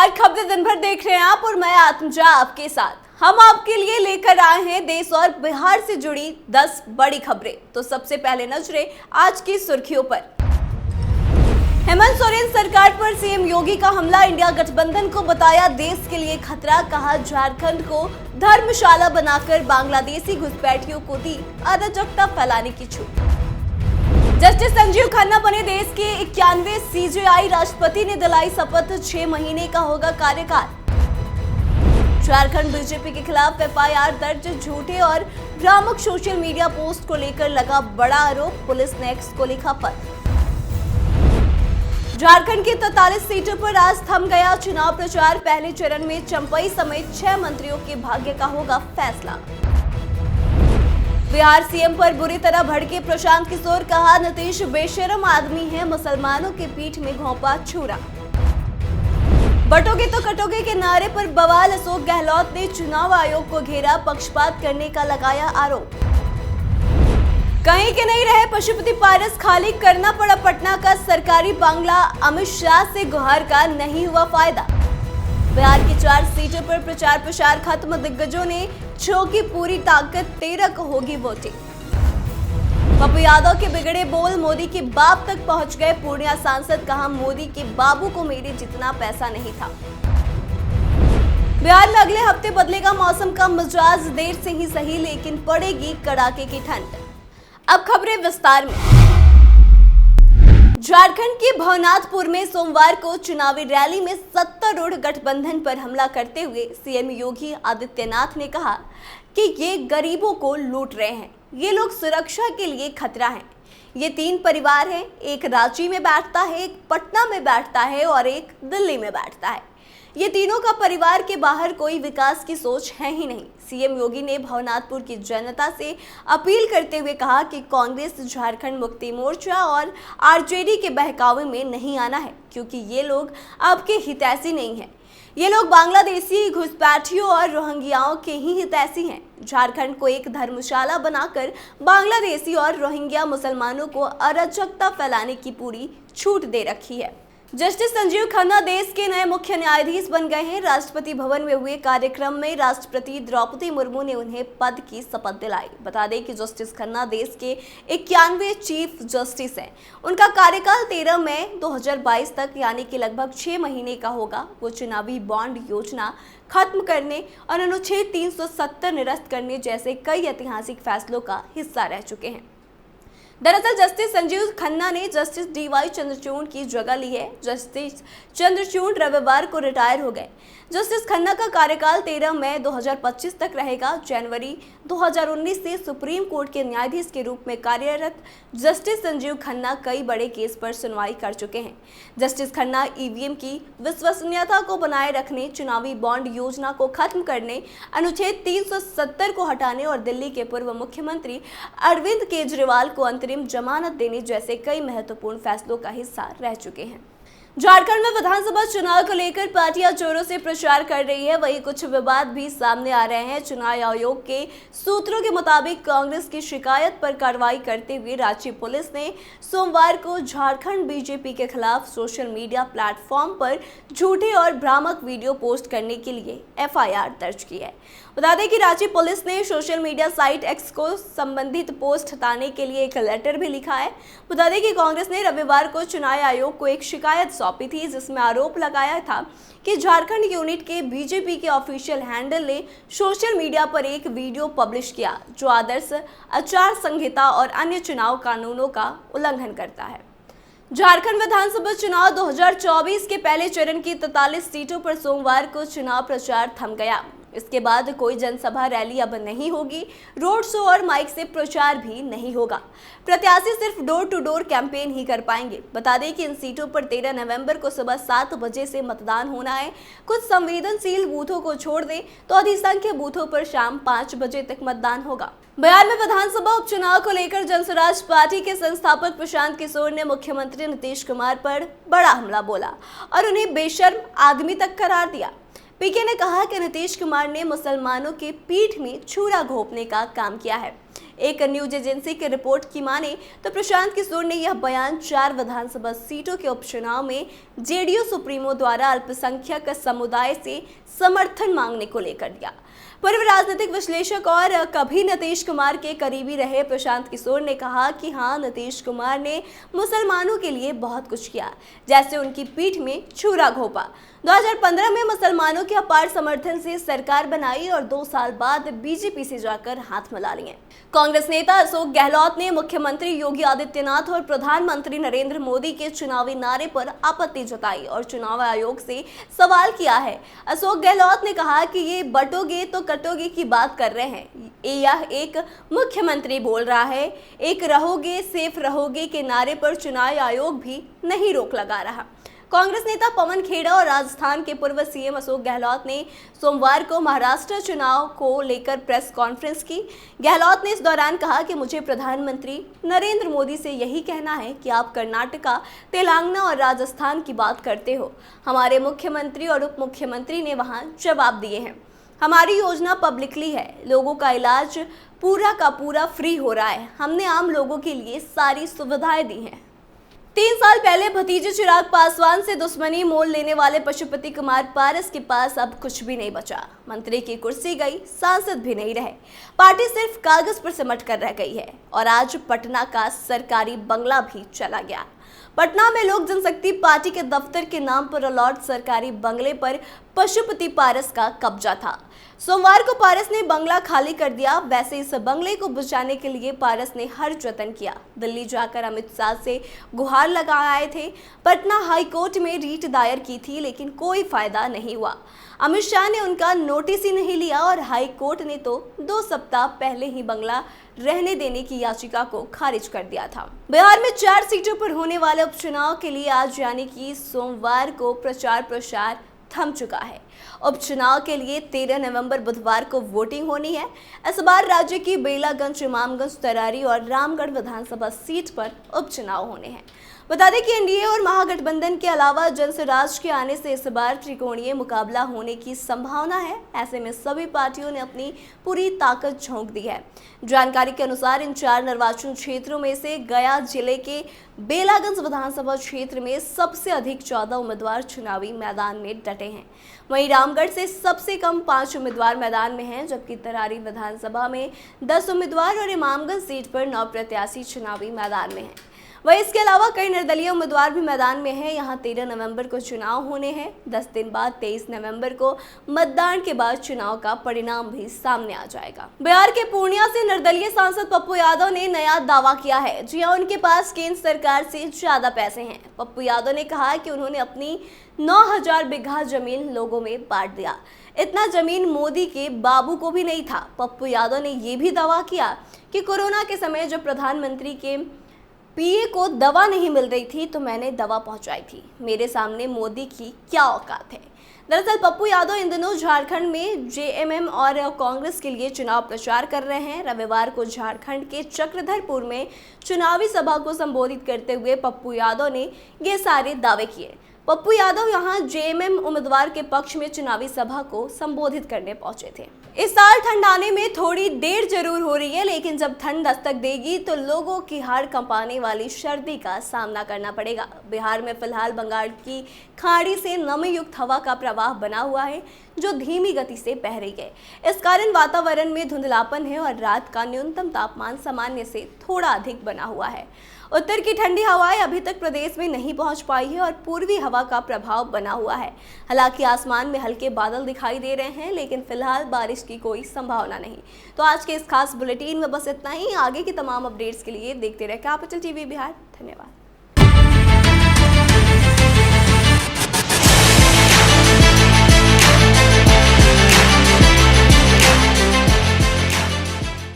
नमस्कार, खबरें दिन भर देख रहे हैं आप और मैं आत्मजा आपके साथ। हम आपके लिए लेकर आए हैं देश और बिहार से जुड़ी 10 बड़ी खबरें। तो सबसे पहले नजरें आज की सुर्खियों पर। हेमंत सोरेन सरकार पर सीएम योगी का हमला, इंडिया गठबंधन को बताया देश के लिए खतरा, कहा झारखंड को धर्मशाला बनाकर बांग्लादेशी घुसपैठियों को दी अराजकता फैलाने की छूट। जस्टिस संजीव खन्ना बने देश के 91वें सीजेआई, राष्ट्रपति ने दिलाई शपथ, 6 महीने का होगा कार्यकाल। झारखंड बीजेपी के खिलाफ एफआईआर दर्ज, झूठे और भ्रामक सोशल मीडिया पोस्ट को लेकर लगा बड़ा आरोप, पुलिस ने एक्स को लिखा पत्र। झारखंड की 43 सीटों पर आज थम गया चुनाव प्रचार, पहले चरण में चंपई समेत 6 मंत्रियों के भाग्य का होगा फैसला। बिहार सीएम पर बुरी तरह भड़के प्रशांत किशोर, कहा नीतीश बेशरम आदमी है, मुसलमानों के पीठ में घोंपा छुरा। बटोगे तो कटोगे के नारे पर बवाल, अशोक गहलोत ने चुनाव आयोग को घेरा, पक्षपात करने का लगाया आरोप। कहीं के नहीं रहे पशुपति पारस, खाली करना पड़ा पटना का सरकारी बांग्ला, अमित शाह से गुहार का नहीं हुआ फायदा। बिहार की 4 सीटों पर प्रचार प्रसार खत्म, दिग्गजों ने झोंकी पूरी ताकत, 13 को होगी वोटिंग। पप्पू यादव के बिगड़े बोल मोदी के बाप तक पहुंच गए, पूर्णिया सांसद, कहा मोदी के बाबू को मेरे जितना पैसा नहीं था। बिहार में अगले हफ्ते बदलेगा मौसम का मिजाज, देर से ही सही लेकिन पड़ेगी कड़ाके की ठंड। अब खबरें विस्तार में। झारखंड के भवनाथपुर में सोमवार को चुनावी रैली में सत्तारूढ़ गठबंधन पर हमला करते हुए सीएम योगी आदित्यनाथ ने कहा कि ये गरीबों को लूट रहे हैं, ये लोग सुरक्षा के लिए खतरा हैं। ये 3 परिवार हैं, एक रांची में बैठता है, एक पटना में बैठता है और एक दिल्ली में बैठता है। ये तीनों का परिवार के बाहर कोई विकास की सोच है ही नहीं। सीएम योगी ने भवनाथपुर की जनता से अपील करते हुए कहा कि कांग्रेस, झारखंड मुक्ति मोर्चा और आरजेडी के बहकावे में नहीं आना है, क्योंकि ये लोग आपके हितैषी नहीं हैं। ये लोग बांग्लादेशी घुसपैठियों और रोहिंग्याओं के ही हितैषी हैं। झारखंड को एक धर्मशाला बनाकर बांग्लादेशी और रोहिंग्या मुसलमानों को अराजकता फैलाने की पूरी छूट दे रखी है। जस्टिस संजीव खन्ना देश के नए मुख्य न्यायाधीश बन गए हैं। राष्ट्रपति भवन में हुए कार्यक्रम में राष्ट्रपति द्रौपदी मुर्मू ने उन्हें पद की शपथ दिलाई। बता दें कि जस्टिस खन्ना देश के 91वें चीफ जस्टिस हैं। उनका कार्यकाल 13 मई 2022 तक यानी कि लगभग 6 महीने का होगा। वो चुनावी बॉन्ड योजना खत्म करने और अनुच्छेद 370 निरस्त करने जैसे कई ऐतिहासिक फैसलों का हिस्सा रह चुके हैं। दरअसल जस्टिस संजीव खन्ना ने जस्टिस डीवाई चंद्रचूड़ की जगह ली है। जस्टिस चंद्रचूड़ रविवार को रिटायर हो गए। जस्टिस खन्ना का कार्यकाल 13 मई 2025 तक रहेगा। जनवरी 2019 से सुप्रीम कोर्ट के न्यायाधीश के रूप में कार्यरत जस्टिस संजीव खन्ना कई बड़े केस पर सुनवाई कर चुके हैं। जस्टिस खन्ना ईवीएम की विश्वसनीयता को बनाए रखने, चुनावी बॉन्ड योजना को खत्म करने, अनुच्छेद 370 को हटाने और दिल्ली के पूर्व मुख्यमंत्री अरविंद केजरीवाल को अंतरिम जमानत देने जैसे कई महत्वपूर्ण फैसलों का हिस्सा रह चुके हैं। झारखंड में विधानसभा चुनाव को लेकर पार्टियां जोरों से प्रचार कर रही है, वहीं कुछ विवाद भी सामने आ रहे हैं। चुनाव आयोग के सूत्रों के मुताबिक कांग्रेस की शिकायत पर कार्रवाई करते हुए रांची पुलिस ने सोमवार को झारखंड बीजेपी के खिलाफ सोशल मीडिया प्लेटफॉर्म पर झूठे और भ्रामक वीडियो पोस्ट करने के लिए एफआईआर दर्ज की है। बता दें कि रांची पुलिस ने सोशल मीडिया साइट एक्स को संबंधित पोस्ट हटाने के लिए एक लेटर भी लिखा है। बता दें कि कांग्रेस ने रविवार को चुनाव आयोग को एक शिकायत सौंपी थी, जिसमें आरोप लगाया था कि झारखंड यूनिट के बीजेपी के ऑफिशियल हैंडल ने सोशल मीडिया पर एक वीडियो पब्लिश किया जो आदर्श आचार संहिता और अन्य चुनाव कानूनों का उल्लंघन करता है। झारखंड विधानसभा चुनाव 2024 के पहले चरण की 43 सीटों पर सोमवार को चुनाव प्रचार थम गया। इसके बाद कोई जनसभा रैली अब नहीं होगी, रोड शो और माइक से प्रचार भी नहीं होगा। प्रत्याशी सिर्फ डोर टू डोर कैंपेन ही कर पाएंगे। बता दें कि इन सीटों पर 13 नवंबर को सुबह 7 बजे से मतदान होना है। कुछ संवेदनशील बूथों को छोड़ दें तो अधिसंख्य बूथों पर शाम 5 बजे तक मतदान होगा। बिहार में विधानसभा उपचुनाव को लेकर जनसुराज पार्टी के संस्थापक प्रशांत किशोर ने मुख्यमंत्री नीतीश कुमार पर बड़ा हमला बोला और उन्हें बेशर्म आदमी तक करार दिया। पीके ने कहा कि नीतीश कुमार ने मुसलमानों के पीठ में छुरा घोंपने का काम किया है। एक न्यूज एजेंसी की रिपोर्ट की माने तो प्रशांत किशोर ने यह बयान 4 विधानसभा सीटों के उपचुनाव में जेडीयू सुप्रीमो द्वारा अल्पसंख्यक समुदाय से समर्थन मांगने को लेकर दिया। पूर्व राजनीतिक विश्लेषक और कभी नीतीश कुमार के करीबी रहे प्रशांत किशोर ने कहा कि हाँ, नीतीश कुमार ने मुसलमानों के लिए बहुत कुछ किया, जैसे उनकी पीठ में छुरा घोंपा। 2015 में मुसलमानों के अपार समर्थन से सरकार बनाई और 2 साल बाद बीजेपी से जाकर हाथ मिला लिए। कांग्रेस नेता अशोक गहलोत ने मुख्यमंत्री योगी आदित्यनाथ और प्रधानमंत्री नरेंद्र मोदी के चुनावी नारे पर आपत्ति जताई और चुनाव आयोग से सवाल किया है। अशोक गहलोत ने कहा कि ये बटोगे तो कटोगे की बात कर रहे हैं। यह एक मुख्यमंत्री बोल रहा है, एक रहोगे सेफ रहोगे के नारे पर चुनाव आयोग भी नहीं रोक लगा रहा। कांग्रेस नेता पवन खेड़ा और राजस्थान के पूर्व सीएम अशोक गहलोत ने सोमवार को महाराष्ट्र चुनाव को लेकर प्रेस कॉन्फ्रेंस की। गहलोत ने इस दौरान कहा कि मुझे प्रधानमंत्री नरेंद्र मोदी से यही कहना है कि आप कर्नाटका, तेलंगाना और राजस्थान की बात करते हो। हमारे मुख्यमंत्री और उप मुख्यमंत्री ने वहां जवाब दिए हैं। हमारी योजना पब्लिकली है, लोगों का इलाज पूरा का पूरा फ्री हो रहा है। हमने आम लोगों के लिए सारी सुविधाएं दी हैं। 3 साल पहले भतीजे चिराग पासवान से दुश्मनी मोल लेने वाले पशुपति कुमार पारस के पास अब कुछ भी नहीं बचा। मंत्री की कुर्सी गई, सांसद भी नहीं रहे, पार्टी सिर्फ कागज पर सिमट कर रह गई है और आज पटना का सरकारी बंगला भी चला गया। पटना में लोक जनशक्ति पार्टी के दफ्तर के नाम पर अलॉट सरकारी बंगले पर पशुपति पारस का कब्जा था। सोमवार को पारस ने बंगला खाली कर दिया। वैसे इस बंगले को बचाने के लिए पारस ने हर जतन किया। दिल्ली जाकर अमित शाह से गुहार लगा आए थे, पटना हाई कोर्ट में रीट दायर की थी, लेकिन कोई फायदा नहीं हुआ। अमित शाह ने उनका नोटिस ही नहीं लिया और हाई कोर्ट ने तो 2 सप्ताह पहले ही बंगला रहने देने की याचिका को खारिज कर दिया था। बिहार में 4 सीटों पर होने वाले उपचुनाव के लिए आज यानी कि सोमवार को प्रचार प्रसार थम चुका है। उपचुनाव के लिए 13 नवंबर बुधवार को वोटिंग होनी है। इस बार राज्य की बेलागंज, इमामगंज, तरारी और रामगढ़ विधानसभा सीट पर उपचुनाव होने हैं। बता दें कि एनडीए और महागठबंधन के अलावा जनसुराज के आने से इस बार त्रिकोणीय मुकाबला होने की संभावना है। ऐसे में सभी पार्टियों ने अपनी पूरी ताकत झोंक दी है। जानकारी के अनुसार इन 4 निर्वाचन क्षेत्रों में से गया जिले के बेलागंज विधानसभा क्षेत्र में सबसे अधिक 14 उम्मीदवार चुनावी मैदान में डटे हैं। वहीं रामगढ़ से सबसे कम 5 उम्मीदवार मैदान में हैं, जबकि तरारी विधानसभा में 10 उम्मीदवार और इमामगंज सीट पर 9 प्रत्याशी चुनावी मैदान में हैं। वहीं इसके अलावा कई निर्दलीय उम्मीदवार भी मैदान में हैं। यहाँ 13 नवंबर को चुनाव होने हैं। 10 दिन बाद 23 नवंबर को मतदान के बाद चुनाव का परिणाम भी सामने आ जाएगा। बिहार के पूर्णिया से निर्दलीय सांसद पप्पू यादव ने नया दावा किया है। जी हां, उनके पास केंद्र सरकार से ज्यादा पैसे हैं। पप्पू यादव ने कहा कि उन्होंने अपनी 9000 बीघा जमीन लोगों में बांट दिया। इतना जमीन मोदी के बाबू को भी नहीं था। पप्पू यादव ने यह भी दावा किया कि कोरोना के समय जब प्रधानमंत्री के पीए को दवा नहीं मिल रही थी तो मैंने दवा पहुंचाई थी। मेरे सामने मोदी की क्या औकात है। दरअसल पप्पू यादव इन दिनों झारखंड में जेएमएम और कांग्रेस के लिए चुनाव प्रचार कर रहे हैं। रविवार को झारखंड के चक्रधरपुर में चुनावी सभा को संबोधित करते हुए पप्पू यादव ने ये सारे दावे किए। पप्पू यादव यहां जेएमएम उम्मीदवार के पक्ष में चुनावी सभा को संबोधित करने पहुंचे थे। इस साल ठंड आने में थोड़ी देर जरूर हो रही है, लेकिन जब ठंड दस्तक देगी तो लोगों की हाड़ कंपाने वाली सर्दी का सामना करना पड़ेगा। बिहार में फिलहाल बंगाल की खाड़ी से नमी युक्त हवा का प्रवाह बना हुआ है, जो धीमी गति से बह रही है। इस कारण वातावरण में धुंधलापन है और रात का न्यूनतम तापमान सामान्य से थोड़ा अधिक बना हुआ है। उत्तर की ठंडी हवाएं अभी तक प्रदेश में नहीं पहुंच पाई है और पूर्वी हवा का प्रभाव बना हुआ है। हालांकि आसमान में हल्के बादल दिखाई दे रहे हैं, लेकिन फिलहाल बारिश की कोई संभावना नहीं। तो आज के इस खास बुलेटिन में बस इतना ही। आगे की तमाम अपडेट्स के लिए देखते रहे कैपिटल टीवी बिहार। धन्यवाद।